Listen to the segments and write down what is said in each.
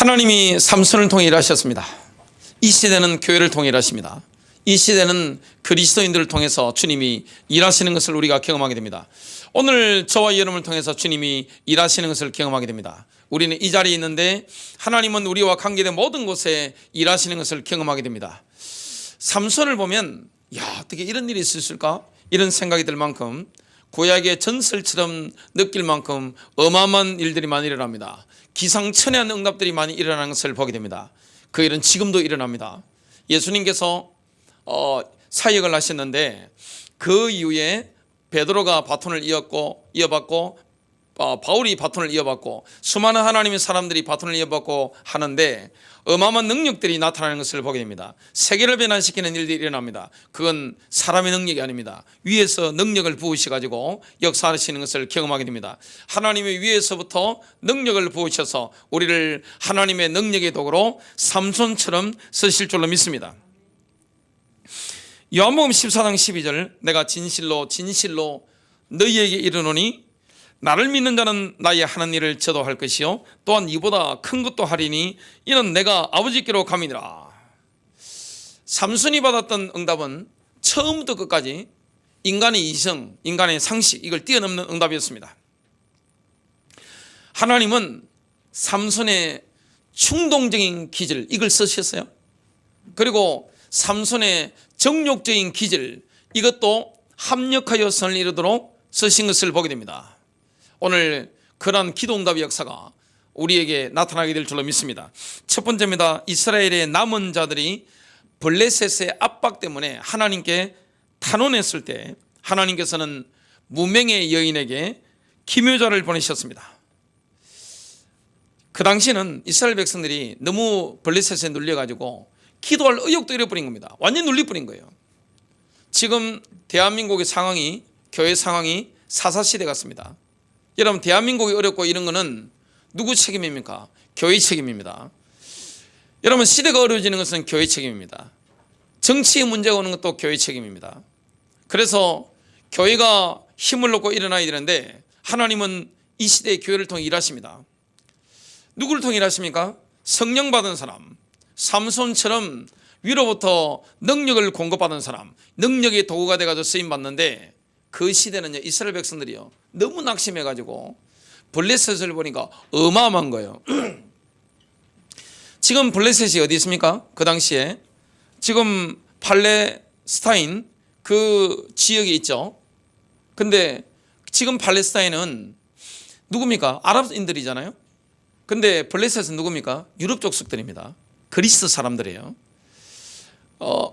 하나님이 삼손을 통해 일하셨습니다. 이 시대는 교회를 통해 일하십니다. 이 시대는 그리스도인들을 통해서 주님이 일하시는 것을 우리가 경험하게 됩니다. 오늘 저와 여러분을 통해서 주님이 일하시는 것을 경험하게 됩니다. 우리는 이 자리에 있는데 하나님은 우리와 관계된 모든 곳에 일하시는 것을 경험하게 됩니다. 삼손을 보면 어떻게 이런 일이 있을까? 이런 생각이 들 만큼 구약의 전설처럼 느낄 만큼 어마어마한 일들이 많이 일어납니다. 기상천외한 응답들이 많이 일어나는 것을 보게 됩니다. 그 일은 지금도 일어납니다. 예수님께서 사역을 하셨는데 그 이후에 베드로가 바톤을 이어받고 바울이 바톤을 이어받고 수많은 하나님의 사람들이 바톤을 이어받고 하는데 어마어마한 능력들이 나타나는 것을 보게 됩니다. 세계를 변화시키는 일들이 일어납니다. 그건 사람의 능력이 아닙니다. 위에서 능력을 부으셔가지고 역사하시는 것을 경험하게 됩니다. 하나님의 위에서부터 능력을 부으셔서 우리를 하나님의 능력의 도구로 삼손처럼 쓰실 줄로 믿습니다. 요한복음 14장 12절 내가 진실로 너희에게 이르노니 나를 믿는 자는 나의 하는 일을 저도 할 것이요 또한 이보다 큰 것도 하리니 이는 내가 아버지께로 감이니라. 삼손이 받았던 응답은 처음부터 끝까지 인간의 이성, 인간의 상식 이걸 뛰어넘는 응답이었습니다. 하나님은 삼손의 충동적인 기질 이걸 쓰셨어요. 그리고 삼손의 정욕적인 기질 이것도 합력하여 선을 이루도록 쓰신 것을 보게 됩니다. 오늘 그러한 기도응답의 역사가 우리에게 나타나게 될 줄로 믿습니다. 첫 번째입니다. 이스라엘의 남은 자들이 블레셋의 압박 때문에 하나님께 탄원했을 때 하나님께서는 무명의 여인에게 기묘자를 보내셨습니다. 그 당시에는 이스라엘 백성들이 너무 블레셋에 눌려가지고 기도할 의욕도 잃어버린 겁니다. 완전히 눌려버린 거예요. 지금 대한민국의 상황이 교회 상황이 사사시대 같습니다. 여러분 대한민국이 어렵고 이런 거는 누구 책임입니까? 교회 책임입니다. 여러분 시대가 어려워지는 것은 교회 책임입니다. 정치의 문제가 오는 것도 교회 책임입니다. 그래서 교회가 힘을 얻고 일어나야 되는데 하나님은 이 시대의 교회를 통해 일하십니다. 누구를 통해 일하십니까? 성령 받은 사람, 삼손처럼 위로부터 능력을 공급받은 사람, 능력의 도구가 돼가지고 쓰임받는데 그 시대는요 이스라엘 백성들이요 너무 낙심해가지고 블레셋을 보니까 어마어마한 거예요. 지금 블레셋이 어디 있습니까? 그 당시에 지금 팔레스타인 그 지역에 있죠. 근데 지금 팔레스타인은 누굽니까? 아랍인들이잖아요. 근데 블레셋은 누굽니까? 유럽 족속들입니다. 그리스 사람들이에요.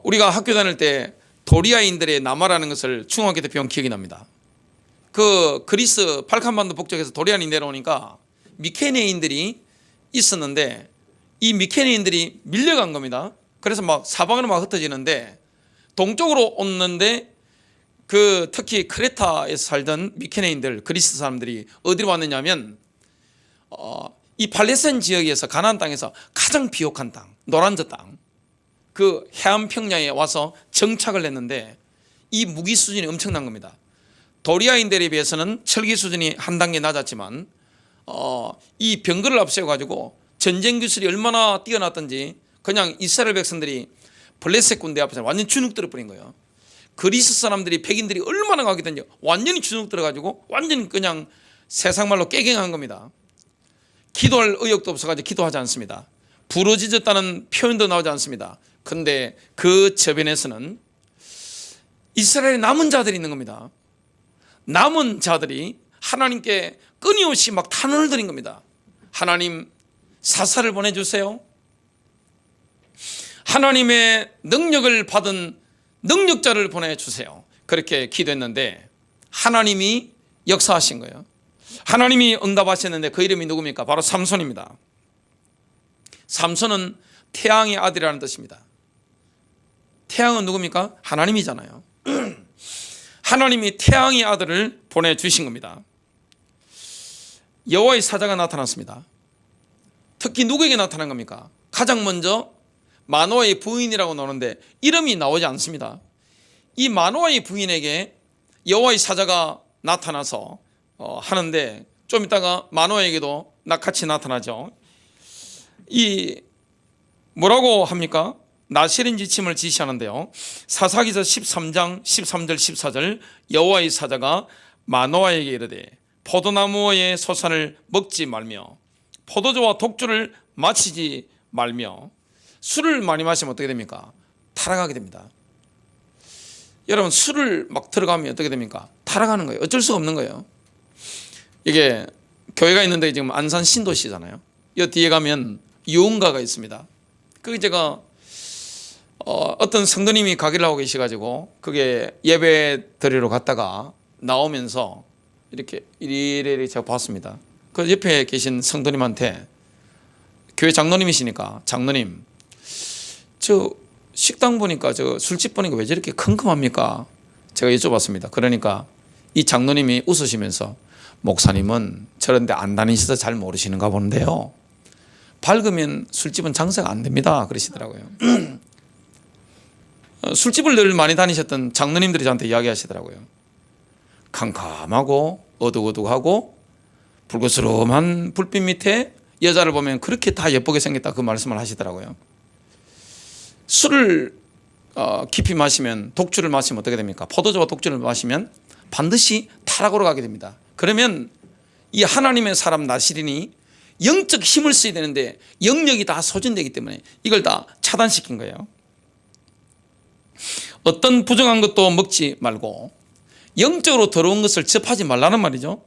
우리가 학교 다닐 때 도리아인들의 남아라는 것을 중학교 때 배운 기억이 납니다. 그 그리스 발칸반도 북쪽에서 도리안이 내려오니까 미케네인들이 있었는데 이 미케네인들이 밀려간 겁니다. 그래서 막 사방으로 막 흩어지는데 동쪽으로 오는데 그 특히 크레타에서 살던 미케네인들 그리스 사람들이 어디로 왔느냐면 이 팔레스타인 지역에서 가나안 땅에서 가장 비옥한 땅 노란저 땅 그 해안 평야에 와서 정착을 했는데 이 무기 수준이 엄청난 겁니다. 도리아인들에 비해서는 철기 수준이 한 단계 낮았지만 이 병거를 앞세워가지고 전쟁 기술이 얼마나 뛰어났던지 그냥 이스라엘 백성들이 블레셋 군대 앞에서 완전 주눅 들어버린 거예요. 그리스 사람들이 백인들이 얼마나 가겠던지 완전히 주눅 들어가지고 완전히 그냥 세상말로 깨갱한 겁니다. 기도할 의욕도 없어가지고 기도하지 않습니다. 부러지졌다는 표현도 나오지 않습니다. 그런데 그 저변에서는 이스라엘의 남은 자들이 있는 겁니다. 남은 자들이 하나님께 끊임없이 막 탄원을 드린 겁니다. 하나님 사사를 보내주세요. 하나님의 능력을 받은 능력자를 보내주세요. 그렇게 기도했는데 하나님이 역사하신 거예요. 하나님이 응답하셨는데 그 이름이 누굽니까? 바로 삼손입니다. 삼손은 태양의 아들이라는 뜻입니다. 태양은 누굽니까? 하나님이잖아요. 하나님이 태양의 아들을 보내주신 겁니다. 여호와의 사자가 나타났습니다. 특히 누구에게 나타난 겁니까? 가장 먼저 마노아의 부인이라고 나오는데 이름이 나오지 않습니다. 이 마노아의 부인에게 여호와의 사자가 나타나서 하는데 좀 이따가 마노아에게도 같이 나타나죠. 이 뭐라고 합니까? 나실인 지침을 지시하는데요. 사사기서 13장 13절 14절 여호와의 사자가 마노아에게 이르되 포도나무의 소산을 먹지 말며 포도주와 독주를 마시지 말며 술을 많이 마시면 어떻게 됩니까? 타락하게 됩니다. 여러분 술을 막 들어가면 어떻게 됩니까? 타락하는 거예요. 어쩔 수가 없는 거예요. 이게 교회가 있는데 지금 안산 신도시잖아요. 이 뒤에 가면 유흥가가 있습니다. 그게 제가 어떤 성도님이 가게를 하고 계셔가지고 그게 예배 드리러 갔다가 나오면서 이렇게 이리저리 제가 봤습니다. 그 옆에 계신 성도님한테 교회 장로님이시니까 장로님 저 식당 보니까 저 술집 보니까 왜 저렇게 컴컴합니까? 제가 여쭤봤습니다. 그러니까 이 장로님이 웃으시면서 목사님은 저런 데 안 다니셔서 잘 모르시는가 보는데요. 밝으면 술집은 장사가 안 됩니다. 그러시더라고요. 술집을 늘 많이 다니셨던 장로님들이 저한테 이야기하시더라고요. 캄캄하고 어둑어둑하고 불그스름한 불빛 밑에 여자를 보면 그렇게 다 예쁘게 생겼다 그 말씀을 하시더라고요. 술을 깊이 마시면 독주를 마시면 어떻게 됩니까? 포도주와 독주를 마시면 반드시 타락으로 가게 됩니다. 그러면 이 하나님의 사람 나실인이 영적 힘을 써야 되는데 영역이 다 소진되기 때문에 이걸 다 차단시킨 거예요. 어떤 부정한 것도 먹지 말고 영적으로 더러운 것을 접하지 말라는 말이죠.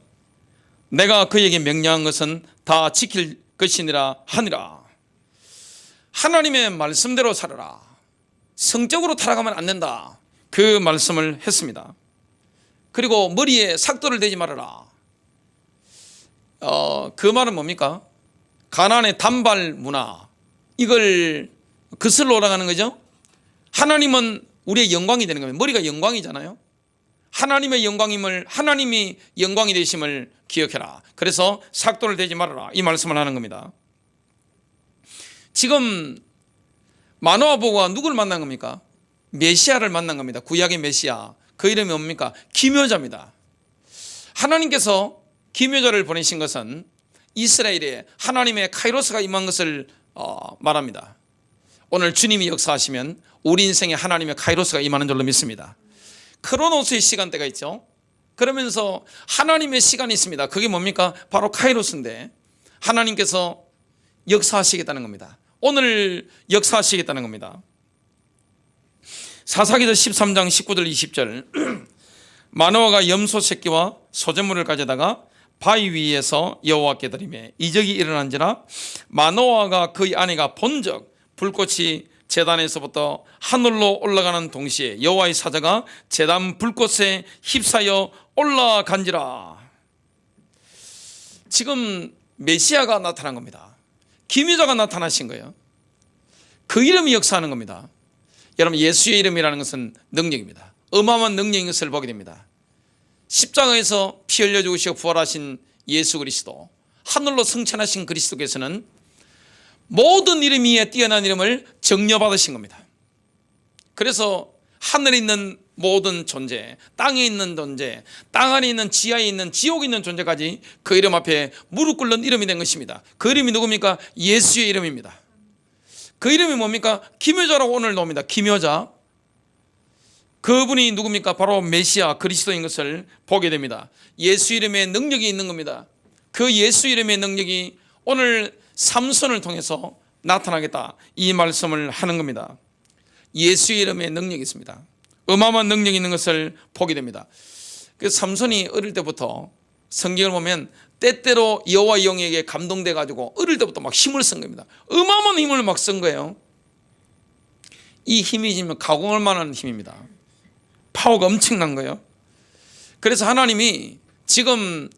내가 그에게 명령한 것은 다 지킬 것이니라 하니라. 하나님의 말씀대로 살아라. 성적으로 타락하면 안 된다. 그 말씀을 했습니다. 그리고 머리에 삭도를 대지 말아라. 그 말은 뭡니까? 가나안의 단발 문화, 이걸 거슬러 올라가는 거죠. 하나님은 우리의 영광이 되는 겁니다. 머리가 영광이잖아요. 하나님의 영광임을, 하나님이 영광이 되심을 기억해라. 그래서 삭도를 대지 말아라, 이 말씀을 하는 겁니다. 지금 마노아 보고가 누구를 만난 겁니까? 메시아를 만난 겁니다. 구약의 메시아. 그 이름이 뭡니까? 기묘자입니다. 하나님께서 기묘자를 보내신 것은 이스라엘에 하나님의 카이로스가 임한 것을 말합니다. 오늘 주님이 역사하시면 우리 인생에 하나님의 카이로스가 임하는 줄로 믿습니다. 크로노스의 시간대가 있죠. 그러면서 하나님의 시간이 있습니다. 그게 뭡니까? 바로 카이로스인데 하나님께서 역사하시겠다는 겁니다. 오늘 역사하시겠다는 겁니다. 사사기서 13장 19절 20절 마노아가 염소 새끼와 소재물을 가져다가 바위 위에서 여호와께 드리매 이적이 일어난지라 마노아가 그의 아내가 본적 불꽃이 제단에서부터 하늘로 올라가는 동시에 여호와의 사자가 제단 불꽃에 휩싸여 올라간지라. 지금 메시아가 나타난 겁니다. 기묘자가 나타나신 거예요. 그 이름이 역사하는 겁니다. 여러분, 예수의 이름이라는 것은 능력입니다. 어마어마한 능력인 것을 보게 됩니다. 십자가에서 피 흘려 죽으시고 부활하신 예수 그리스도, 하늘로 승천하신 그리스도께서는 모든 이름 위에 뛰어난 이름을 정려받으신 겁니다. 그래서 하늘에 있는 모든 존재, 땅에 있는 존재, 땅 안에 있는 지하에 있는 지옥에 있는 존재까지 그 이름 앞에 무릎 꿇는 이름이 된 것입니다. 그 이름이 누굽니까? 예수의 이름입니다. 그 이름이 뭡니까? 기묘자라고 오늘 나옵니다. 기묘자. 그분이 누굽니까? 바로 메시아 그리스도인 것을 보게 됩니다. 예수 이름에 능력이 있는 겁니다. 그 예수 이름의 능력이 오늘 삼손을 통해서 나타나겠다, 이 말씀을 하는 겁니다. 예수 이름에 능력이 있습니다. 어마어마한 능력이 있는 것을 보게 됩니다. 그 삼손이 어릴 때부터 성경을 보면 때때로 여호와 영에게 감동돼 가지고 어릴 때부터 막 힘을 쓴 겁니다. 어마어마한 힘을 막 쓴 거예요. 이 힘이 지금 가공할 만한 힘입니다. 파워가 엄청난 거예요. 그래서 하나님이 지금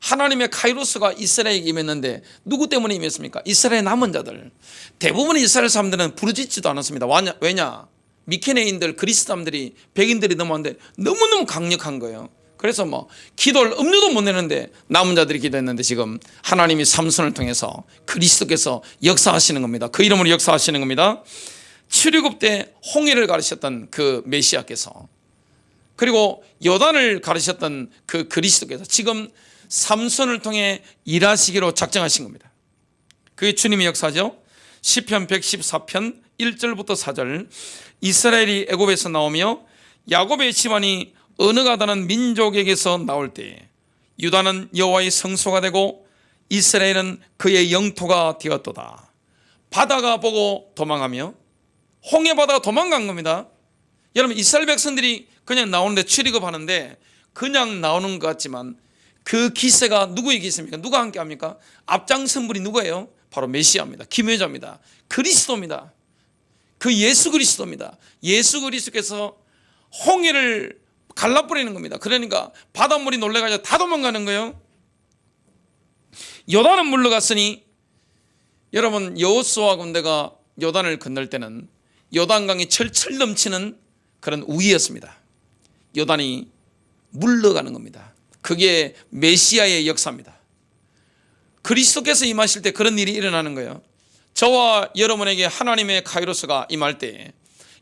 하나님의 카이로스가 이스라엘에게 임했는데 누구 때문에 임했습니까? 이스라엘 남은 자들. 대부분의 이스라엘 사람들은 부르짖지도 않았습니다. 왜냐? 미케네인들, 그리스 사람들이, 백인들이 넘어왔는데 너무너무 강력한 거예요. 그래서 기도를 음료도 못 내는데 남은 자들이 기도했는데 지금 하나님이 삼손을 통해서 그리스도께서 역사하시는 겁니다. 그 이름으로 역사하시는 겁니다. 출애굽 때 홍해를 가르쳤던 그 메시아께서, 그리고 요단을 가르쳤던 그 그리스도께서 지금 삼손을 통해 일하시기로 작정하신 겁니다. 그게 주님의 역사죠. 시편 114편 1절부터 4절. 이스라엘이 애굽에서 나오며 야곱의 집안이 언어가다는 민족에게서 나올 때에 유다는 여호와의 성소가 되고 이스라엘은 그의 영토가 되었도다. 바다가 보고 도망하며, 홍해 바다가 도망간 겁니다. 여러분, 이스라엘 백성들이 그냥 나오는데 출애굽하는데 그냥 나오는 것 같지만 그 기세가 누구의 기세입니까? 누가 함께 합니까? 앞장선 분이 누구예요? 바로 메시아입니다. 기묘자입니다. 그리스도입니다. 그 예수 그리스도입니다. 예수 그리스도께서 홍해를 갈라버리는 겁니다. 그러니까 바닷물이 놀래가지고 다 도망가는 거예요. 요단은 물러갔으니, 여러분, 여호수아 군대가 요단을 건널 때는 요단강이 철철 넘치는 그런 우기였습니다. 요단이 물러가는 겁니다. 그게 메시아의 역사입니다. 그리스도께서 임하실 때 그런 일이 일어나는 거예요. 저와 여러분에게 하나님의 카이로스가 임할 때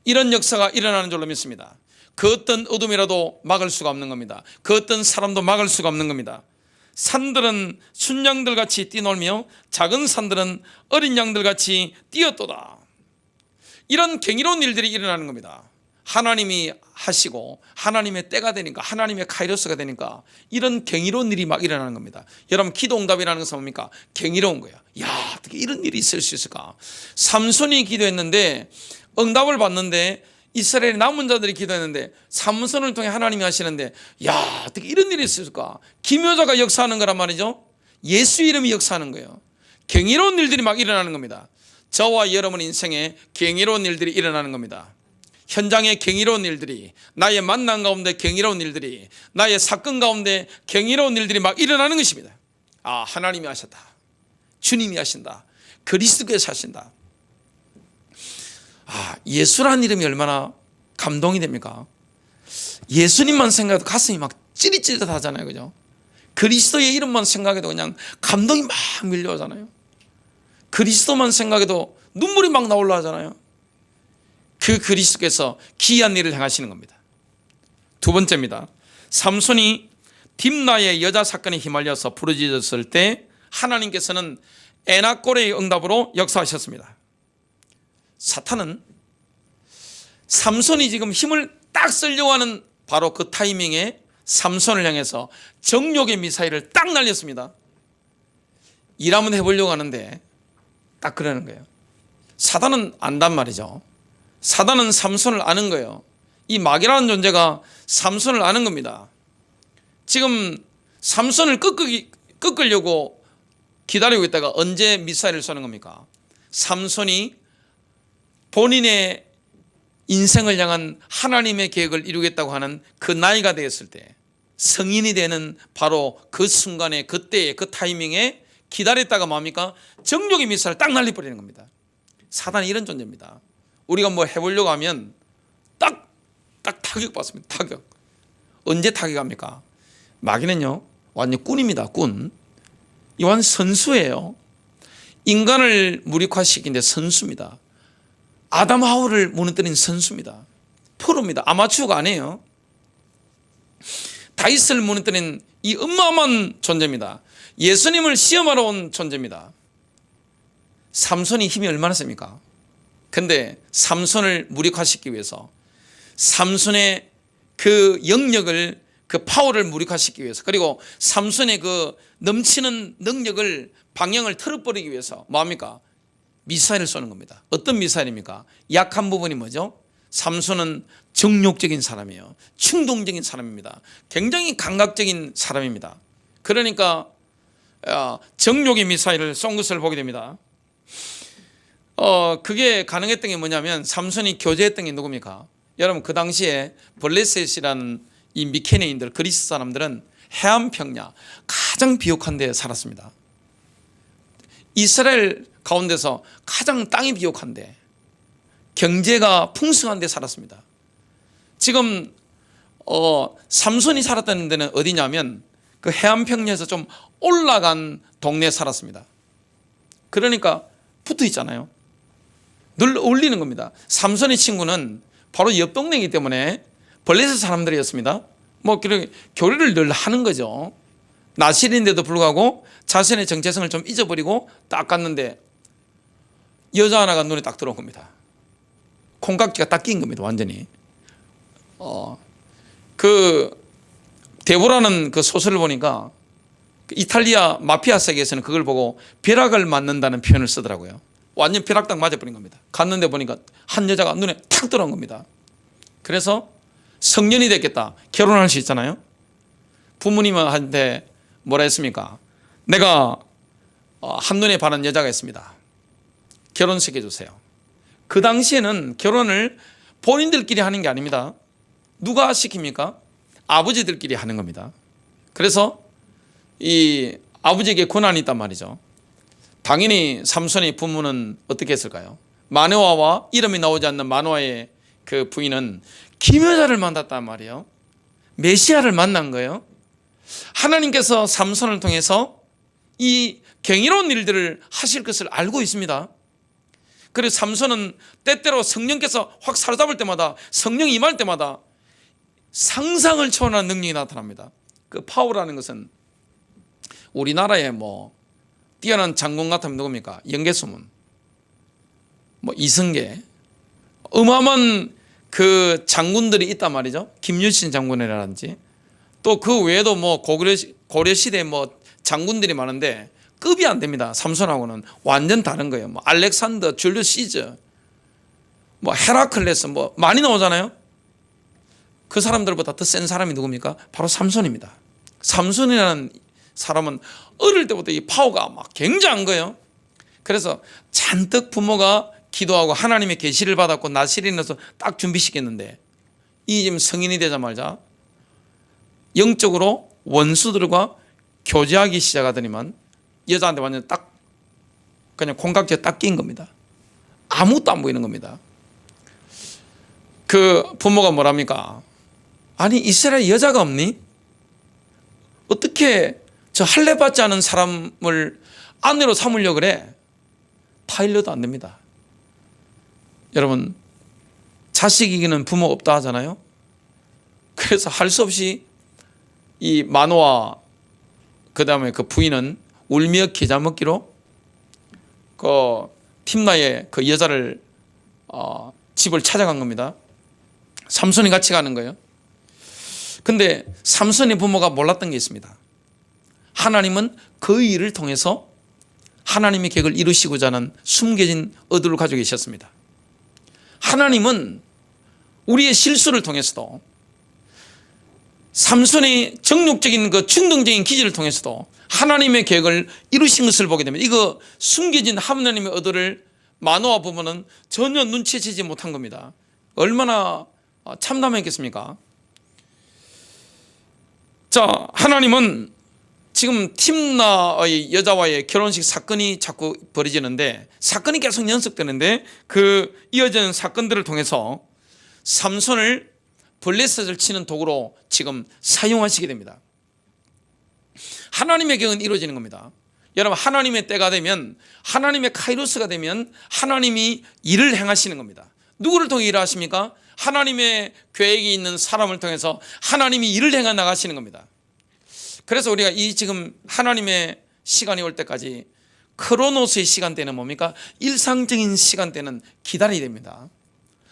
이런 역사가 일어나는 줄로 믿습니다. 그 어떤 어둠이라도 막을 수가 없는 겁니다. 그 어떤 사람도 막을 수가 없는 겁니다. 산들은 순양들 같이 뛰놀며 작은 산들은 어린 양들 같이 뛰었도다. 이런 경이로운 일들이 일어나는 겁니다. 하나님이 하시고 하나님의 때가 되니까, 하나님의 카이로스가 되니까 이런 경이로운 일이 막 일어나는 겁니다. 여러분, 기도 응답이라는 것은 뭡니까? 경이로운 거예요. 야, 어떻게 이런 일이 있을 수 있을까? 삼손이 기도했는데 응답을 받는데, 이스라엘 남은 자들이 기도했는데 삼손을 통해 하나님이 하시는데, 야, 어떻게 이런 일이 있을까? 기묘자가 역사하는 거란 말이죠. 예수 이름이 역사하는 거예요. 경이로운 일들이 막 일어나는 겁니다. 저와 여러분 인생에 경이로운 일들이 일어나는 겁니다. 현장에 경이로운 일들이, 나의 만남 가운데 경이로운 일들이, 나의 사건 가운데 경이로운 일들이 막 일어나는 것입니다. 아, 하나님이 하셨다. 주님이 하신다. 그리스도께서 하신다. 아, 예수라는 이름이 얼마나 감동이 됩니까? 예수님만 생각해도 가슴이 막 찌릿찌릿하잖아요. 그죠? 그리스도의 이름만 생각해도 그냥 감동이 막 밀려오잖아요. 그리스도만 생각해도 눈물이 막 나올라 하잖아요. 그 그리스도께서 기이한 일을 행하시는 겁니다. 두 번째입니다. 삼손이 딥나의 여자 사건에 휘말려서 부르짖었을 때 하나님께서는 에나골의 응답으로 역사하셨습니다. 사탄은 삼손이 지금 힘을 딱 쓰려고 하는 바로 그 타이밍에 삼손을 향해서 정욕의 미사일을 딱 날렸습니다. 일 한번 해보려고 하는데 딱 그러는 거예요. 사단은 안단 말이죠. 사단은 삼손을 아는 거예요. 이 마귀라는 존재가 삼손을 아는 겁니다. 지금 삼손을 꺾으려고 기다리고 있다가 언제 미사일을 쏘는 겁니까? 삼손이 본인의 인생을 향한 하나님의 계획을 이루겠다고 하는 그 나이가 되었을 때, 성인이 되는 바로 그 순간에, 그때에, 그 타이밍에 기다렸다가 뭡니까? 정욕의 미사를 딱 날려버리는 겁니다. 사단이 이런 존재입니다. 우리가 뭐 해보려고 하면 딱 타격받습니다. 타격. 언제 타격합니까? 마귀는요, 완전 꾼입니다. 꾼. 이 완전 선수예요. 인간을 무력화시킨 데 선수입니다. 아담 하울을 무너뜨린 선수입니다. 프로입니다. 아마추어가 아니에요. 다윗을 무너뜨린 이 어마어마한 존재입니다. 예수님을 시험하러 온 존재입니다. 삼손이 힘이 얼마나 셉니까? 근데 삼손을 무력화시키기 위해서, 삼손의 그 영역을, 그 파워를 무력화시키기 위해서, 그리고 삼손의 그 넘치는 능력을, 방향을 틀어버리기 위해서 뭐합니까? 미사일을 쏘는 겁니다. 어떤 미사일입니까? 약한 부분이 뭐죠? 삼손은 정욕적인 사람이에요. 충동적인 사람입니다. 굉장히 감각적인 사람입니다. 그러니까 정욕의 미사일을 쏜 것을 보게 됩니다. 그게 가능했던 게 뭐냐면, 삼손이 교제했던 게 누굽니까? 여러분, 그 당시에 블레셋이라는 이 미케네인들, 그리스 사람들은 해안평야 가장 비옥한 데 살았습니다. 이스라엘 가운데서 가장 땅이 비옥한데, 경제가 풍성한 데 살았습니다. 지금 삼손이 살았다는 데는 어디냐면 그 해안평야에서 좀 올라간 동네에 살았습니다. 그러니까 붙어 있잖아요. 늘 어울리는 겁니다. 삼손의 친구는 바로 옆 동네이기 때문에 블레셋 사람들이었습니다. 뭐 교류를 늘 하는 거죠. 나실인데도 불구하고 자신의 정체성을 좀 잊어버리고 딱 갔는데, 여자 하나가 눈에 딱 들어온 겁니다. 콩깍지가 딱 낀 겁니다. 완전히. 그 데보라는 그 소설을 보니까 그 이탈리아 마피아 세계에서는 그걸 보고 벼락을 맞는다는 표현을 쓰더라고요. 완전 벼락 딱 맞아버린 겁니다. 갔는데 보니까 한 여자가 눈에 탁 들어온 겁니다. 그래서 성년이 됐겠다, 결혼할 수 있잖아요. 부모님한테 뭐라 했습니까? 내가 한눈에 반한 여자가 있습니다. 결혼시켜 주세요. 그 당시에는 결혼을 본인들끼리 하는 게 아닙니다. 누가 시킵니까? 아버지들끼리 하는 겁니다. 그래서 이 아버지에게 권한이 있단 말이죠. 당연히 삼손의 부모는 어떻게 했을까요? 마노아와, 이름이 나오지 않는 마노아의 그 부인은 김여자를 만났단 말이에요. 메시아를 만난 거예요. 하나님께서 삼손을 통해서 이 경이로운 일들을 하실 것을 알고 있습니다. 그래서 삼손은 때때로 성령께서 확 사로잡을 때마다, 성령이 임할 때마다 상상을 초월하는 능력이 나타납니다. 그 파워라는 것은 우리나라에 뭐 뛰어난 장군 같으면 누굽니까? 영계수문, 뭐 이승계, 어마어마한 그 장군들이 있단 말이죠. 김유신 장군이라든지, 또 그 외에도 뭐 고려시대 뭐 장군들이 많은데 급이 안 됩니다. 삼손하고는 완전 다른 거예요. 뭐 알렉산더, 줄리우스 시저, 뭐 헤라클레스, 뭐 많이 나오잖아요. 그 사람들보다 더 센 사람이 누굽니까? 바로 삼손입니다. 삼손이라는 사람은 어릴 때부터 이 파워가 막 굉장한 거예요. 그래서 잔뜩 부모가 기도하고 하나님의 계시를 받았고 나실이 나서 딱 준비시켰는데, 이 지금 성인이 되자마자 영적으로 원수들과 교제하기 시작하더니만 여자한테 완전 딱 그냥 콩깍지에 딱 낀 겁니다. 아무것도 안 보이는 겁니다. 그 부모가 뭐랍니까? 아니, 이스라엘 여자가 없니? 어떻게 저 할례 받지 않은 사람을 아내로 삼으려고 그래? 타일러도 안 됩니다. 여러분, 자식 이기는 부모 없다 하잖아요. 그래서 할 수 없이 이 마노아, 그 다음에 그 부인은 울며 겨자 먹기로 그 팀나의 그 여자를 집을 찾아간 겁니다. 삼손이 같이 가는 거예요. 근데 삼손의 부모가 몰랐던 게 있습니다. 하나님은 그 일을 통해서 하나님의 계획을 이루시고자 하는 숨겨진 의도를 가지고 계셨습니다. 하나님은 우리의 실수를 통해서도, 삼손의 정욕적인 그 충동적인 기질을 통해서도 하나님의 계획을 이루신 것을 보게 됩니다. 이거 숨겨진 하나님의 의도를 마노아 부모는 전혀 눈치채지 못한 겁니다. 얼마나 참담했겠습니까? 자, 하나님은 지금 팀나의 여자와의 결혼식 사건이 자꾸 벌어지는데, 사건이 계속 연속되는데, 그 이어지는 사건들을 통해서 삼손을 블레셋을 치는 도구로 지금 사용하시게 됩니다. 하나님의 계획은 이루어지는 겁니다. 여러분, 하나님의 때가 되면, 하나님의 카이로스가 되면 하나님이 일을 행하시는 겁니다. 누구를 통해 일을 하십니까? 하나님의 계획이 있는 사람을 통해서 하나님이 일을 행해 나가시는 겁니다. 그래서 우리가 이 지금 하나님의 시간이 올 때까지, 크로노스의 시간대는 뭡니까? 일상적인 시간대는 기다려야 됩니다.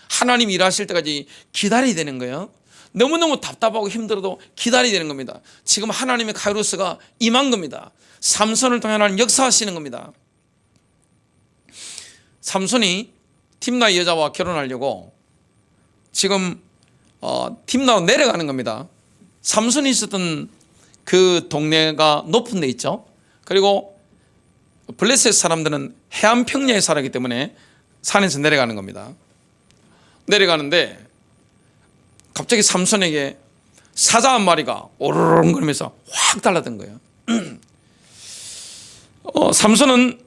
하나님 일하실 때까지 기다려야 되는 거예요. 너무너무 답답하고 힘들어도 기다려야 되는 겁니다. 지금 하나님의 카이로스가 임한 겁니다. 삼손을 통해 하나님 역사하시는 겁니다. 삼손이 팀나의 여자와 결혼하려고 지금 팀나로 내려가는 겁니다. 삼손이 있었던 그 동네가 높은 데 있죠. 그리고 블레셋 사람들은 해안 평야에 살았기 때문에 산에서 내려가는 겁니다. 내려가는데 갑자기 삼손에게 사자 한 마리가 오르렁거리면서 확 달라든 거예요. 삼손은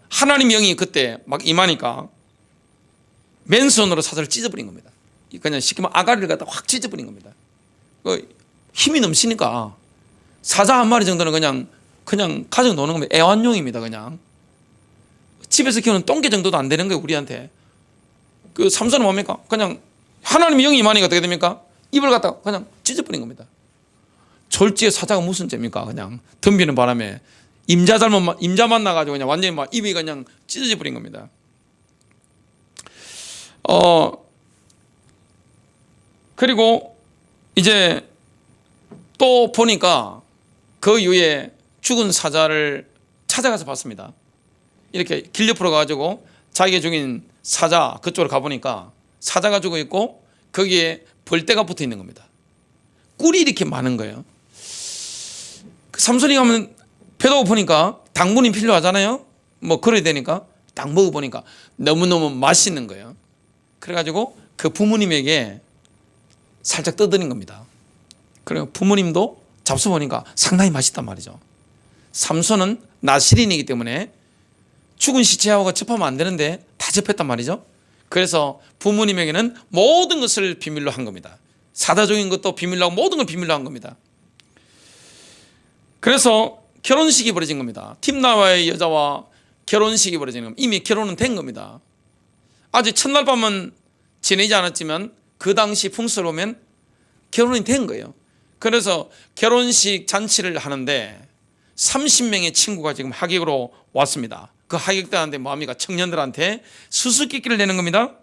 하나님 영이 그때 막 임하니까 맨손으로 사자를 찢어버린 겁니다. 그냥 쉽게 말하면 아가리를 갖다 확 찢어버린 겁니다. 힘이 넘치니까 사자 한 마리 정도는 그냥 가지고 노는 겁니다. 애완용입니다. 그냥 집에서 키우는 똥개 정도도 안 되는 거예요, 우리한테. 그 삼손은 뭡니까? 그냥 하나님의 영이 임하니까 어떻게 됩니까? 입을 갖다가 그냥 찢어버린 겁니다. 졸지에 사자가 무슨 죄입니까? 그냥 덤비는 바람에 임자 만나가지고 그냥 완전히 막 입이 그냥 찢어져 버린 겁니다. 그리고 이제 또 보니까 그 이후에 죽은 사자를 찾아가서 봤습니다. 이렇게 길 옆으로 가가지고 자기가 죽인 사자 그쪽으로 가보니까 사자가 죽어 있고 거기에 벌떼가 붙어 있는 겁니다. 꿀이 이렇게 많은 거예요. 삼손이 가면 배도 고프니까 당분이 필요하잖아요. 뭐 그래야 되니까 딱 먹어보니까 너무너무 맛있는 거예요. 그래가지고 그 부모님에게 살짝 떠드는 겁니다. 그리고 부모님도 잡숴보니까 상당히 맛있단 말이죠. 삼손은 나실인이기 때문에 죽은 시체하고 접하면 안 되는데 다 접했단 말이죠. 그래서 부모님에게는 모든 것을 비밀로 한 겁니다. 사다적인 것도 비밀로 하고 모든 걸 비밀로 한 겁니다. 그래서 결혼식이 벌어진 겁니다. 팀나와의 여자와 결혼식이 벌어지는 겁니다. 이미 결혼은 된 겁니다. 아직 첫날 밤은 지내지 않았지만 그 당시 풍습을 보면 결혼이 된 거예요. 그래서 결혼식 잔치를 하는데 30명의 친구가 지금 하객으로 왔습니다. 그 하객들한테 뭐합니까? 청년들한테 수수께끼를 내는 겁니다.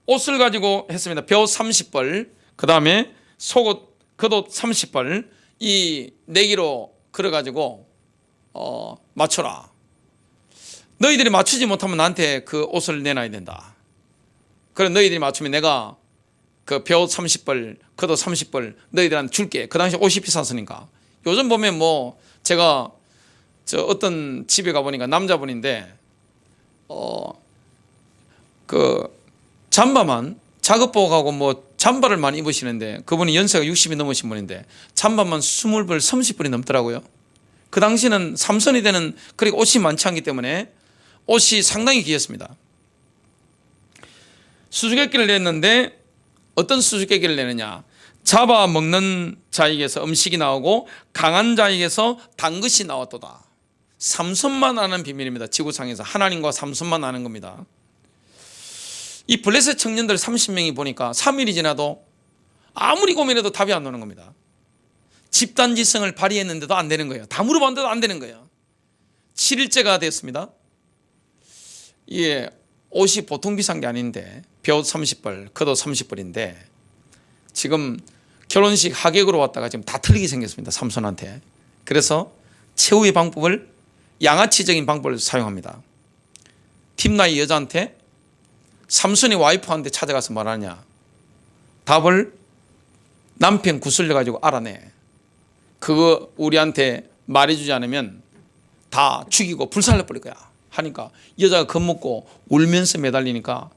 옷을 가지고 했습니다. 벼 30벌, 그 다음에 속옷, 겉옷 30벌, 이 내기로 걸어가지고 맞춰라. 너희들이 맞추지 못하면 나한테 그 옷을 내놔야 된다. 그래 너희들이 맞추면 내가 그 벼 30벌, 겉옷 30벌 너희들한테 줄게. 그 당시 옷이 비쌌으니까. 요즘 보면 뭐 제가 어떤 집에 가보니까 남자분인데 그 잠바만 작업복하고 뭐 잠바를 많이 입으시는데 그분이 연세가 60이 넘으신 분인데 잠바만 20벌 30벌이 넘더라고요. 그 당시는 삼선이 되는 그리고 옷이 많지 않기 때문에 옷이 상당히 귀했습니다. 수수께끼를 냈는데 어떤 수수께끼를 내느냐? 잡아먹는 자에게서 음식이 나오고 강한 자에게서 단 것이 나왔도다. 삼손만 아는 비밀입니다. 지구상에서 하나님과 삼손만 아는 겁니다. 이 블레셋 청년들 30명이 보니까 3일이 지나도 아무리 고민해도 답이 안 나오는 겁니다. 집단지성을 발휘했는데도 안 되는 거예요. 다 물어봤는데도 안 되는 거예요. 7일째가 됐습니다. 예, 옷이 보통 비싼 게 아닌데 벼 30벌, 겉옷 30벌인데 지금 결혼식 하객으로 왔다가 지금 다 틀리게 생겼습니다. 삼손한테. 그래서 최후의 방법을 양아치적인 방법을 사용합니다. 팀나이 여자한테 삼손이 와이프한테 찾아가서 말하냐? 답을 남편 구슬려 가지고 알아내. 그거 우리한테 말해주지 않으면 다 죽이고 불살려 버릴 거야. 하니까 여자가 겁먹고 울면서 매달리니까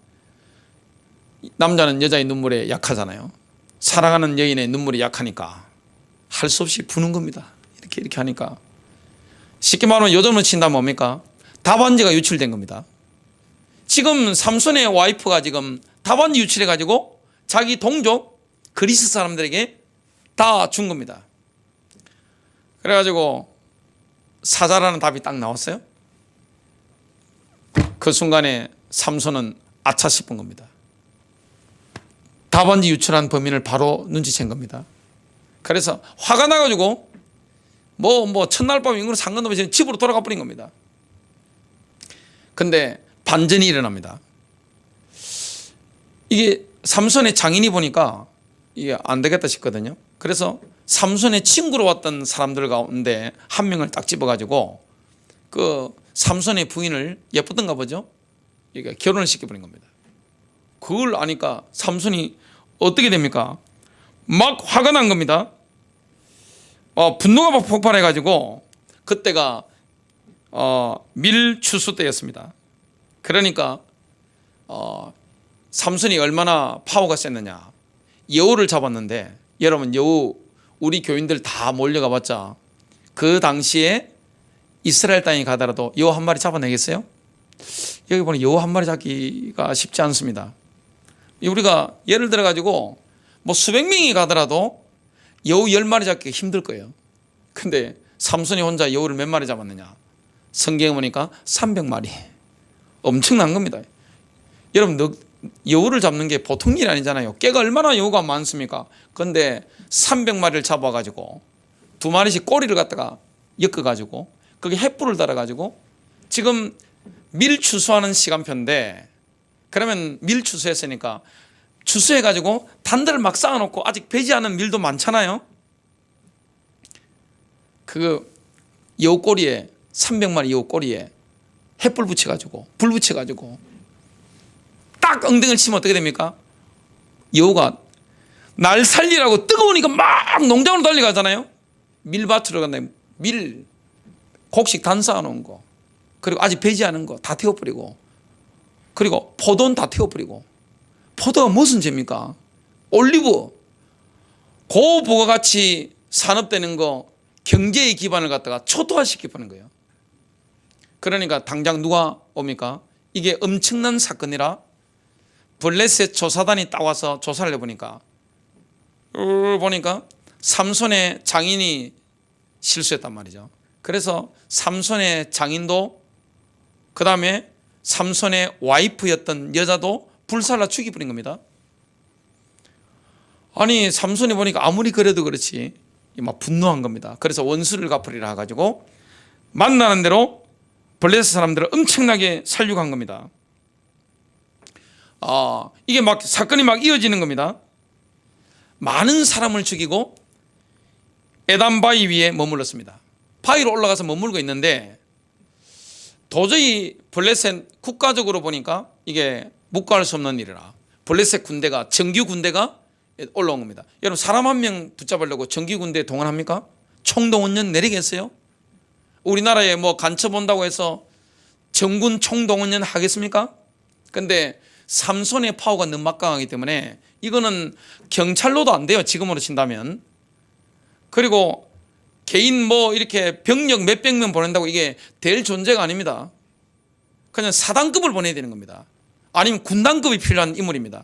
남자는 여자의 눈물에 약하잖아요. 사랑하는 여인의 눈물이 약하니까 할 수 없이 부는 겁니다. 이렇게 하니까 쉽게 말하면 요즘으로 친다면 뭡니까? 답안지가 유출된 겁니다. 지금 삼손의 와이프가 지금 답안지 유출해 가지고 자기 동족 그리스 사람들에게 다 준 겁니다. 그래가지고 사자라는 답이 딱 나왔어요. 그 순간에 삼손은 아차 싶은 겁니다. 답안지 유출한 범인을 바로 눈치챈 겁니다. 그래서 화가 나가지고 뭐 첫날 밤 인구로 상관없이 집으로 돌아가 버린 겁니다. 근데 반전이 일어납니다. 이게 삼손의 장인이 보니까 이게 안 되겠다 싶거든요. 그래서 삼손의 친구로 왔던 사람들 가운데 한 명을 딱 집어가지고 그 삼손의 부인을 예쁘던가 보죠. 이게 결혼을 시켜버린 겁니다. 그걸 아니까 삼손이 어떻게 됩니까? 막 화가 난 겁니다. 분노가 막 폭발해가지고 그때가 밀추수 때였습니다. 그러니까 삼손이 얼마나 파워가 셌느냐. 여우를 잡았는데 여러분 여우 우리 교인들 다 몰려가 봤자 그 당시에 이스라엘 땅에 가더라도 여우 한 마리 잡아내겠어요? 여기 보니 여우 한 마리 잡기가 쉽지 않습니다. 우리가 예를 들어 가지고 뭐 수백 명이 가더라도 여우 10마리 잡기가 힘들 거예요. 근데 삼손이 혼자 여우를 몇 마리 잡았느냐? 성경에 보니까 300마리. 엄청난 겁니다. 여러분 여우를 잡는 게 보통 일이 아니잖아요. 깨가 얼마나 여우가 많습니까? 그런데 300마리를 잡아가지고 두 마리씩 꼬리를 갖다가 엮어가지고 거기 횃불을 달아가지고 지금 밀 추수하는 시간표인데 그러면 밀 추수했으니까 추수해가지고 단들을 막 쌓아놓고 아직 배지 않은 밀도 많잖아요. 그 여우 꼬리에 300마리 여우 꼬리에 횃불 붙여가지고 불 붙여가지고 딱 엉덩이를 치면 어떻게 됩니까? 여우가 날 살리라고 뜨거우니까 막 농장으로 달려가잖아요. 밀밭으로 간다. 밀 곡식 단 쌓아놓은 거 그리고 아직 배지 않은 거 다 태워버리고 그리고 포도는 다 태워버리고 포도가 무슨 죄입니까? 올리브 고부가가치 산업되는 거 경제의 기반을 갖다가 초토화시켜버리는 거예요. 그러니까 당장 누가 옵니까? 이게 엄청난 사건이라 블레셋 조사단이 딱 와서 조사를 해보니까 삼손의 장인이 실수했단 말이죠. 그래서 삼손의 장인도 그 다음에 삼손의 와이프였던 여자도 불살라 죽여버린 겁니다. 아니 삼손이 보니까 아무리 그래도 그렇지 막 분노한 겁니다. 그래서 원수를 갚으리라 해가지고 만나는 대로 블레셋 사람들을 엄청나게 살육한 겁니다. 이게 막 사건이 막 이어지는 겁니다. 많은 사람을 죽이고 에단 바위 위에 머물렀습니다. 바위로 올라가서 머물고 있는데 도저히 블레셋 국가적으로 보니까 이게 묵과할 수 없는 일이라 블레셋 군대가 정규 군대가 올라온 겁니다. 여러분 사람 한 명 붙잡으려고 정규 군대에 동원합니까? 총동원령 내리겠어요? 우리나라에 뭐 간첩 온다고 해서 정군 총동원령 하겠습니까? 근데 삼손의 파워가 너무 막강하기 때문에 이거는 경찰로도 안 돼요. 지금으로 친다면. 그리고 개인 뭐 이렇게 병력 몇백 명 보낸다고 이게 될 존재가 아닙니다. 그냥 사단급을 보내야 되는 겁니다. 아니면 군단급이 필요한 인물입니다.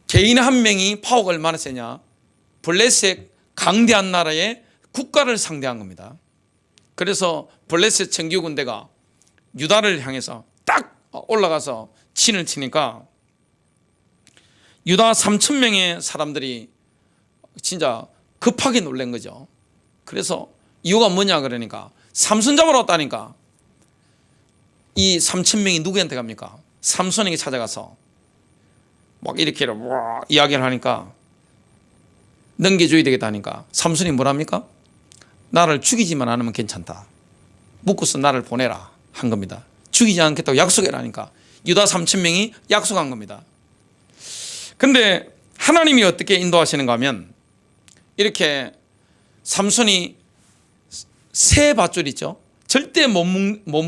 개인 한 명이 파워가 얼마나 세냐. 블레셋 강대한 나라의 국가를 상대한 겁니다. 그래서 블레셋 정규 군대가 유다를 향해서 딱 올라가서 친을 치니까 유다 3,000명의 사람들이 진짜 급하게 놀란 거죠. 그래서 이유가 뭐냐 그러니까 삼손 잡으러 왔다니까. 이 3,000명이 누구한테 갑니까? 삼손에게 찾아가서 막 이렇게 이야기를 하니까 넘겨줘야 되겠다니까 삼손이 뭐랍니까? 나를 죽이지만 않으면 괜찮다. 묶어서 나를 보내라 한 겁니다. 죽이지 않겠다고 약속해라니까 유다 3,000명이 약속한 겁니다. 근데 하나님이 어떻게 인도하시는가 하면 이렇게 삼손이 새 밧줄 있죠. 절대 못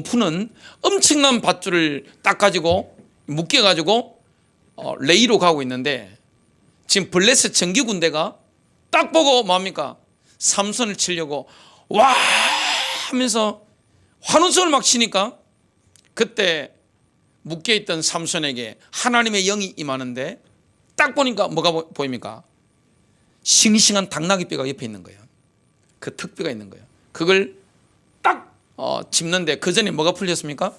푸는 엄청난 밧줄을 딱 가지고 묶여가지고 레이로 가고 있는데 지금 블레셋 정규 군대가 딱 보고 뭡니까? 삼손을 치려고 와 하면서 환호성을 막 치니까 그때 묶여있던 삼손에게 하나님의 영이 임하는데 딱 보니까 뭐가 보입니까? 싱싱한 당나귀뼈가 옆에 있는 거예요. 그 턱뼈가 있는 거예요. 그걸 딱 짚는데 그 전에 뭐가 풀렸습니까?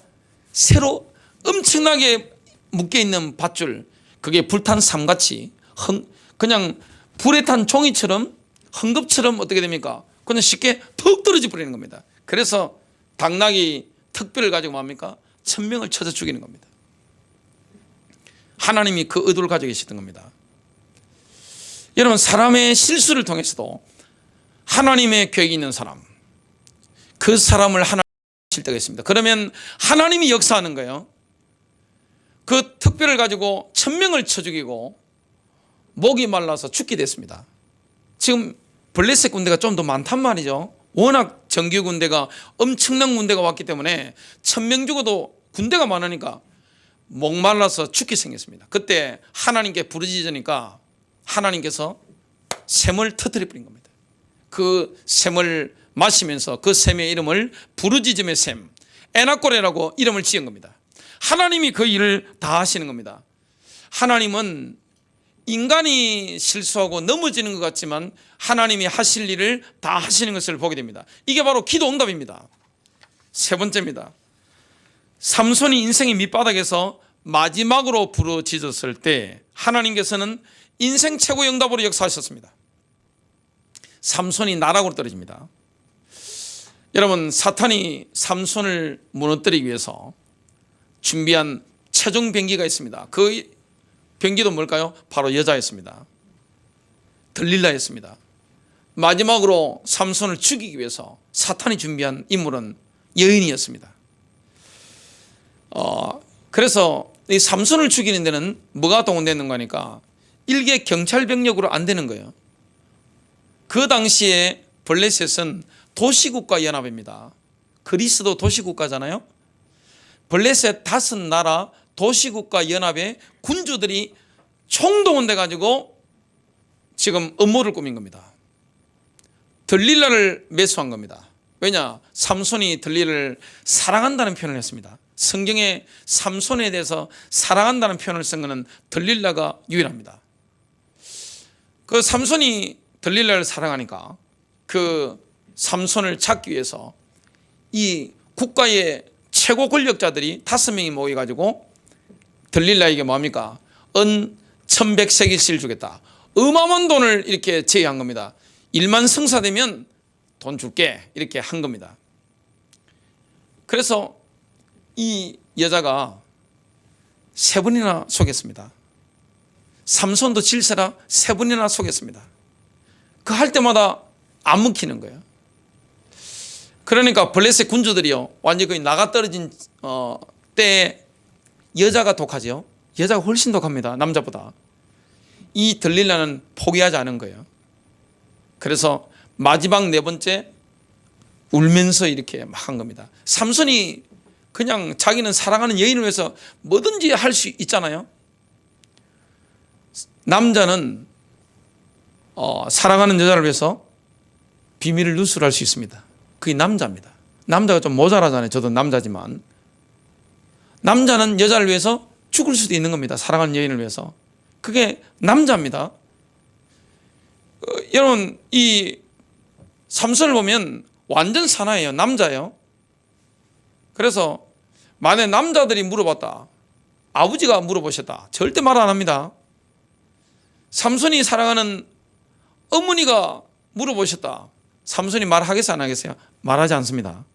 새로 엄청나게 묶여있는 밧줄, 그게 불탄 삼같이 그냥 불에 탄 종이처럼 헝겊처럼 어떻게 됩니까? 그냥 쉽게 턱 떨어져 버리는 겁니다. 그래서 당나귀 턱뼈를 가지고 뭡니까? 1,000명을 쳐서 죽이는 겁니다. 하나님이 그 의도를 가지고 계시던 겁니다. 여러분 사람의 실수를 통해서도 하나님의 계획이 있는 사람, 그 사람을 하나님 칠 때가 있습니다. 그러면 하나님이 역사하는 거예요. 그 턱뼈를 가지고 1,000명을 쳐 죽이고 목이 말라서 죽게 됐습니다. 지금 블레셋 군대가 좀 더 많단 말이죠. 워낙 정규 군대가 엄청난 군대가 왔기 때문에 1,000명 죽어도 군대가 많으니까 목말라서 죽게 생겼습니다. 그때 하나님께 부르짖으니까 하나님께서 샘을 터뜨려 버린 겁니다. 그 샘을 마시면서 그 샘의 이름을 부르짖음의 샘, 에나꼬레라고 이름을 지은 겁니다. 하나님이 그 일을 다 하시는 겁니다. 하나님은 인간이 실수하고 넘어지는 것 같지만 하나님이 하실 일을 다 하시는 것을 보게 됩니다. 이게 바로 기도 응답입니다. 세 번째입니다. 삼손이 인생의 밑바닥에서 마지막으로 부르짖었을 때 하나님께서는 인생 최고의 응답으로 역사하셨습니다. 삼손이 나락으로 떨어집니다. 여러분, 사탄이 삼손을 무너뜨리기 위해서 준비한 최종 병기가 있습니다. 그 병기도 뭘까요? 바로 여자였습니다. 들릴라였습니다. 마지막으로 삼손을 죽이기 위해서 사탄이 준비한 인물은 여인이었습니다. 그래서 이 삼손을 죽이는 데는 뭐가 동원되는 거니까 일개 경찰 병력으로 안 되는 거예요. 그 당시에 블레셋은 도시국가 연합입니다. 그리스도 도시국가잖아요. 블레셋 5나라 도시국가 연합의 군주들이 총동원돼 가지고 지금 음모를 꾸민 겁니다. 들릴라를 매수한 겁니다. 왜냐? 삼손이 들릴라를 사랑한다는 표현을 했습니다. 성경에 삼손에 대해서 사랑한다는 표현을 쓴 것은 들릴라가 유일합니다. 그 삼손이 들릴라를 사랑하니까 그 삼손을 찾기 위해서 이 국가의 최고 권력자들이 5명이 모여가지고 들릴라에게 뭡니까? 은 1100세겔씩 주겠다. 어마어마한 돈을 이렇게 제의한 겁니다. 1만 성사되면 돈 줄게 이렇게 한 겁니다. 그래서 이 여자가 3번이나 속였습니다. 삼손도 질세라 3번이나 속였습니다. 그 할 때마다 안 먹히는 거예요. 그러니까 블레셋 군주들이요, 완전히 거의 나가 떨어진 때에 여자가 독하죠. 여자가 훨씬 독합니다. 남자보다. 이 들릴라는 포기하지 않은 거예요. 그래서 마지막 4번째 울면서 이렇게 막 한 겁니다. 삼손이 그냥 자기는 사랑하는 여인을 위해서 뭐든지 할 수 있잖아요. 남자는 사랑하는 여자를 위해서 비밀을 누설할 수 있습니다. 그게 남자입니다. 남자가 좀 모자라잖아요. 저도 남자지만 남자는 여자를 위해서 죽을 수도 있는 겁니다. 사랑하는 여인을 위해서. 그게 남자입니다. 여러분, 이 삼손을 보면 완전 사나이에요. 남자예요. 그래서 만약 남자들이 물어봤다, 아버지가 물어보셨다, 절대 말 안 합니다. 삼손이 사랑하는 어머니가 물어보셨다, 삼손이 말하겠어요, 안 하겠어요? 말하지 않습니다.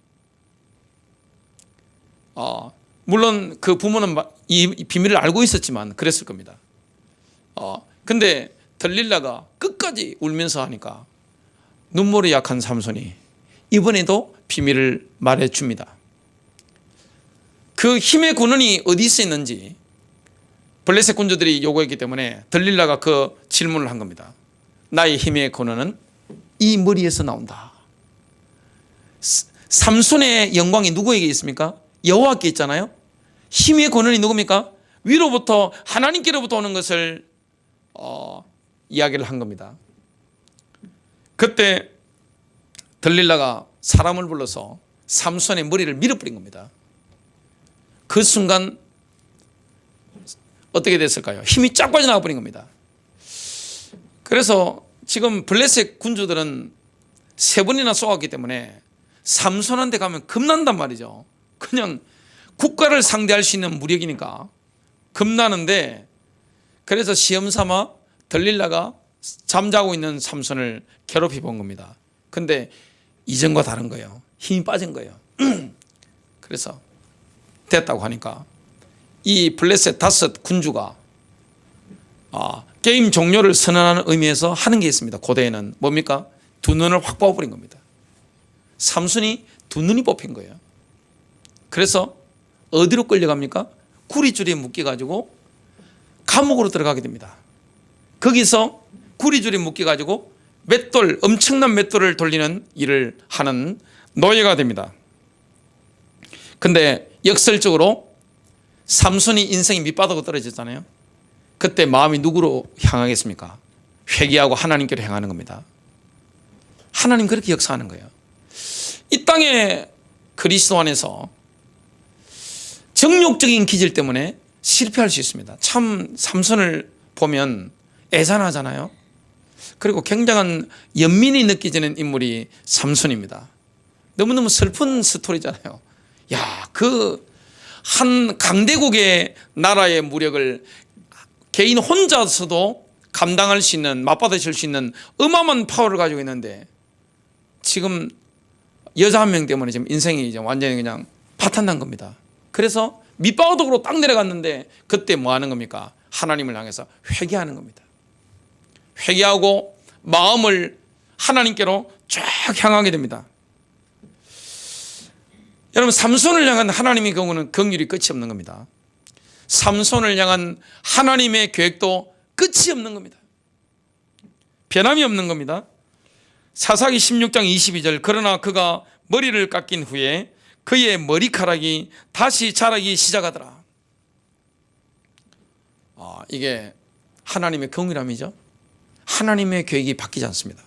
물론 그 부모는 이 비밀을 알고 있었지만 그랬을 겁니다. 근데 들릴라가 끝까지 울면서 하니까 눈물이 약한 삼손이 이번에도 비밀을 말해줍니다. 그 힘의 근원이 어디서 있는지 블레셋 군주들이 요구했기 때문에 들릴라가 그 질문을 한 겁니다. 나의 힘의 근원은 이 머리에서 나온다. 삼손의 영광이 누구에게 있습니까? 여호와께 있잖아요. 힘의 근원이 누굽니까? 위로부터, 하나님께로부터 오는 것을 이야기를 한 겁니다. 그때 들릴라가 사람을 불러서 삼손의 머리를 밀어버린 겁니다. 그 순간 어떻게 됐을까요? 힘이 쫙 빠져나가 버린 겁니다. 그래서 지금 블레셋 군주들은 3번이나 쏘았기 때문에 삼손한테 가면 겁난단 말이죠. 그냥 국가를 상대할 수 있는 무력이니까 겁나는데, 그래서 시험삼아 들릴라가 잠자고 있는 삼손을 괴롭혀 본 겁니다. 근데 이전과 다른 거예요. 힘이 빠진 거예요. 그래서 됐다고 하니까 이 블레셋 5 군주가 게임 종료를 선언하는 의미에서 하는 게 있습니다. 고대에는 뭡니까? 2눈을 확 뽑아버린 겁니다. 삼손이 2눈이 뽑힌 거예요. 그래서 어디로 끌려갑니까? 구리줄에 묶여가지고 감옥으로 들어가게 됩니다. 거기서 구리줄에 묶여가지고 맷돌, 엄청난 맷돌을 돌리는 일을 하는 노예가 됩니다. 근데 역설적으로 삼손이 인생이 밑바닥으로 떨어졌잖아요. 그때 마음이 누구로 향하겠습니까? 회개하고 하나님께로 향하는 겁니다. 하나님 그렇게 역사하는 거예요. 이 땅에 그리스도 안에서 정욕적인 기질 때문에 실패할 수 있습니다. 참 삼손을 보면 애잔하잖아요. 그리고 굉장한 연민이 느껴지는 인물이 삼손입니다. 너무너무 슬픈 스토리잖아요. 야, 그 한 강대국의 나라의 무력을 개인 혼자서도 감당할 수 있는, 맞받아칠 수 있는 어마어마한 파워를 가지고 있는데 지금 여자 한 명 때문에 지금 인생이 이제 완전히 그냥 파탄난 겁니다. 그래서 밑바닥으로 딱 내려갔는데 그때 뭐 하는 겁니까? 하나님을 향해서 회개하는 겁니다. 회개하고 마음을 하나님께로 쫙 향하게 됩니다. 여러분, 삼손을 향한 하나님의 경우는 긍휼이 끝이 없는 겁니다. 삼손을 향한 하나님의 계획도 끝이 없는 겁니다. 변함이 없는 겁니다. 사사기 16장 22절, 그러나 그가 머리를 깎인 후에 그의 머리카락이 다시 자라기 시작하더라. 이게 하나님의 긍휼함이죠. 하나님의 계획이 바뀌지 않습니다.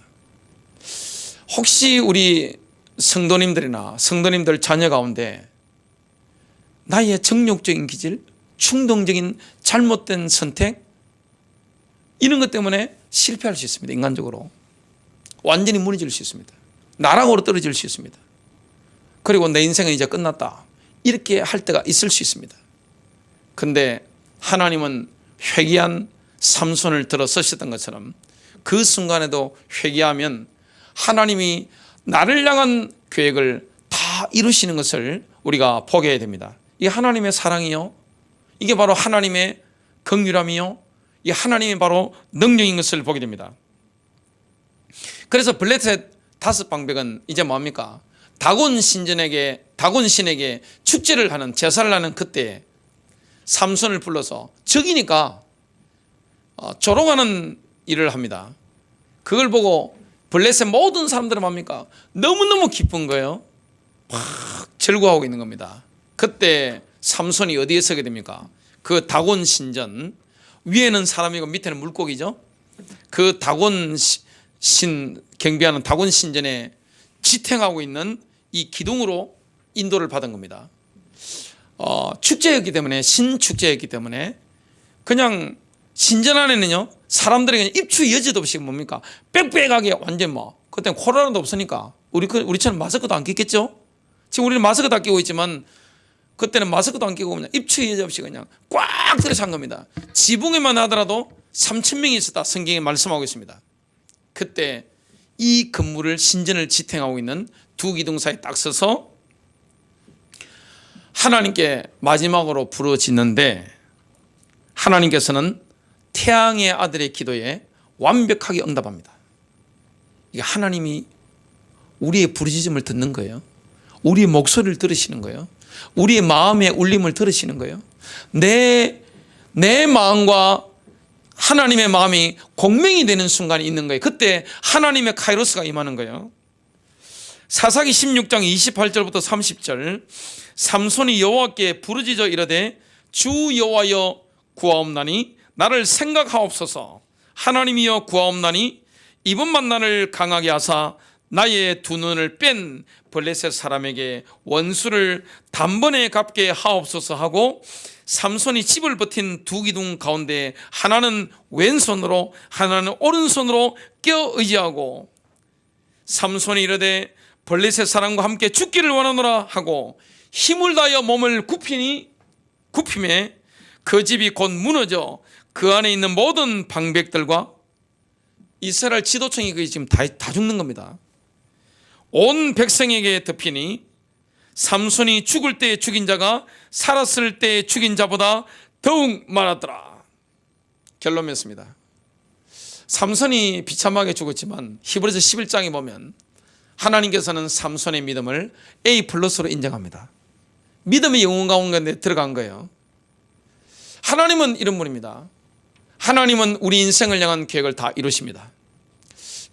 혹시 우리 성도님들이나 성도님들 자녀 가운데 나의 정욕적인 기질, 충동적인 잘못된 선택, 이런 것 때문에 실패할 수 있습니다. 인간적으로 완전히 무너질 수 있습니다. 나락으로 떨어질 수 있습니다. 그리고 내 인생은 이제 끝났다, 이렇게 할 때가 있을 수 있습니다. 그런데 하나님은 회개한 삼손을 들어서셨던 것처럼 그 순간에도 회개하면 하나님이 나를 향한 계획을 다 이루시는 것을 우리가 보게 됩니다. 이게 하나님의 사랑이요, 이게 바로 하나님의 긍휼함이요, 이 하나님이 바로 능력인 것을 보게 됩니다. 그래서 블레셋 다섯 방백은 이제 뭡니까? 다곤 신에게 축제를 하는, 제사를 하는 그때 삼손을 불러서 적이니까 조롱하는 일을 합니다. 그걸 보고 블레셋 모든 사람들은 뭡니까? 너무너무 기쁜 거예요. 막 즐거워하고 있는 겁니다. 그때 삼손이 어디에 서게 됩니까? 그 다곤 신전, 위에는 사람이고 밑에는 물고기죠. 그 다곤 신, 경배하는 다곤 신전에 지탱하고 있는 이 기둥으로 인도를 받은 겁니다. 축제였기 때문에, 신축제였기 때문에 그냥 신전 안에는요, 사람들이 그냥 입추 여지도 없이 뭡니까? 빽빽하게 완전 그때 코로나도 없으니까 우리처럼 마스크도 안 꼈겠죠? 지금 우리는 마스크도 안 끼고 있지만 그때는 마스크도 안 끼고 그냥 입추 여지 없이 그냥 꽉 들어찬 겁니다. 지붕에만 하더라도 3,000명이 있었다, 성경에 말씀하고 있습니다. 그때 이 건물을, 신전을 지탱하고 있는 두 기둥 사이에 딱 서서 하나님께 마지막으로 부르짖는데 하나님께서는 태양의 아들의 기도에 완벽하게 응답합니다. 이게 하나님이 우리의 부르짖음을 듣는 거예요. 우리의 목소리를 들으시는 거예요. 우리의 마음의 울림을 들으시는 거예요. 내 마음과 하나님의 마음이 공명이 되는 순간이 있는 거예요. 그때 하나님의 카이로스가 임하는 거예요. 사사기 16장 28절부터 30절, 삼손이 여호와께 부르짖어 이르되 주 여호와여 구하옵나니 나를 생각하옵소서. 하나님이여 구하옵나니 이번만 나를 강하게 하사 나의 두 눈을 뺀 블레셋 사람에게 원수를 단번에 갚게 하옵소서 하고, 삼손이 집을 버틴 두 기둥 가운데 하나는 왼손으로 하나는 오른손으로 껴 의지하고, 삼손이 이르되 블레셋 사람과 함께 죽기를 원하노라 하고 힘을 다하여 몸을 굽힘에 그 집이 곧 무너져 그 안에 있는 모든 방백들과 이스라엘 지도층이 거의 지금 다 죽는 겁니다. 온 백성에게 덮이니 삼손이 죽을 때 죽인 자가 살았을 때 죽인 자보다 더욱 많았더라. 결론 맺습니다. 삼손이 비참하게 죽었지만 히브리서 11장에 보면 하나님께서는 삼손의 믿음을 A+로 인정합니다. 믿음의 영혼 가운데 들어간 거예요. 하나님은 이런 분입니다. 하나님은 우리 인생을 향한 계획을 다 이루십니다.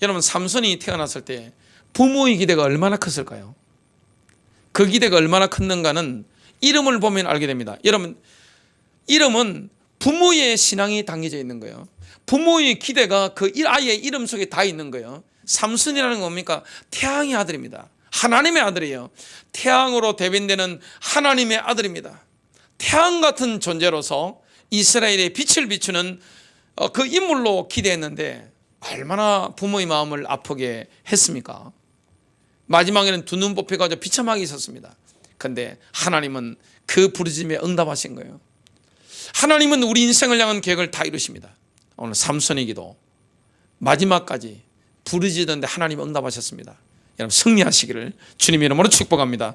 여러분, 삼손이 태어났을 때 부모의 기대가 얼마나 컸을까요? 그 기대가 얼마나 컸는가는 이름을 보면 알게 됩니다. 여러분, 이름은 부모의 신앙이 담겨져 있는 거예요. 부모의 기대가 그 아이의 이름 속에 다 있는 거예요. 삼손이라는 건 뭡니까? 태양의 아들입니다. 하나님의 아들이에요. 태양으로 대변되는 하나님의 아들입니다. 태양 같은 존재로서 이스라엘의 빛을 비추는 그 인물로 기대했는데 얼마나 부모의 마음을 아프게 했습니까? 마지막에는 두 눈 뽑혀가지고 비참하게 있었습니다. 그런데 하나님은 그 부르짖음에 응답하신 거예요. 하나님은 우리 인생을 향한 계획을 다 이루십니다. 오늘 삼손의 기도 마지막까지 부르짖었는데 하나님 응답하셨습니다. 여러분 승리하시기를 주님의 이름으로 축복합니다.